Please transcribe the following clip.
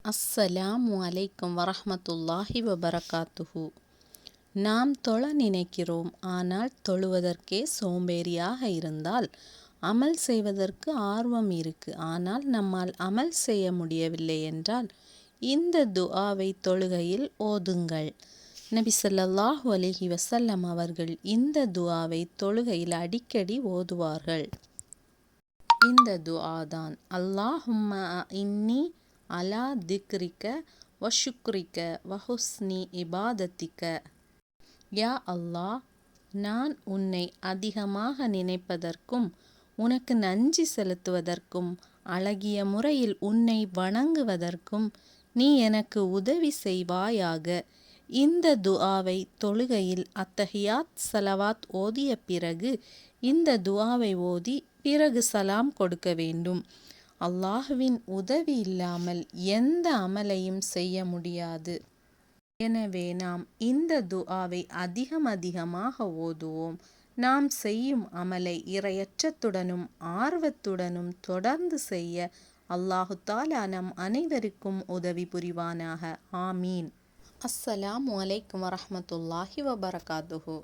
அஸ்ஸலாமு அலைக்கும் வரஹ்மத்துல்லாஹி வபரகாத்துஹு. நாம் தொழ நினைக்கிறோம், ஆனால் தொழுவதற்கே சோம்பேறியாக இருந்தால், அமல் செய்வதற்கு ஆர்வம் இருக்கு, ஆனால் நம்மால் அமல் செய்ய முடியவில்லை என்றால், இந்த துஆவை தொழுகையில் ஓதுங்கள். நபி ஸல்லல்லாஹு அலைஹி வஸல்லம் அவர்கள் இந்த துஆவை தொழுகையில் அடிக்கடி ஓதுவார்கள். இந்த துஆ தான், அல்லாஹும்ம இன்னி அலா திக்ரிக வ ஷுக்ரிக வ ஹுஸ்னி இபாதத்திக. யா அல்லாஹ், நான் உன்னை அதிகமாக நினைப்பதற்கும் உனக்கு நன்றி செலுத்துவதற்கும் அழகிய முறையில் உன்னை வணங்குவதற்கும் நீ எனக்கு உதவி செய்வாயாக. இந்த துஆவை தொழுகையில் அத்தஹியாத் ஸலவாத் ஓதிய பிறகு இந்த துஆவை ஓதி பிறகு சலாம் கொடுக்க வேண்டும். அல்லாஹ்வின் உதவி இல்லாமல் எந்த அமலையும் செய்ய முடியாது. எனவே நாம் இந்த துஆவை அதிகமாக ஓதுவோம். நாம் செய்யும் அமலை இறையற்றத்துடனும் ஆர்வத்துடனும் தொடர்ந்து செய்ய அல்லாஹு தஆலா நம் அனைவருக்கும் உதவி புரிவானாக. ஆமீன். அஸ்ஸலாமு அலைக்கும் வரஹ்மத்துல்லாஹி வபரகாத்துஹு.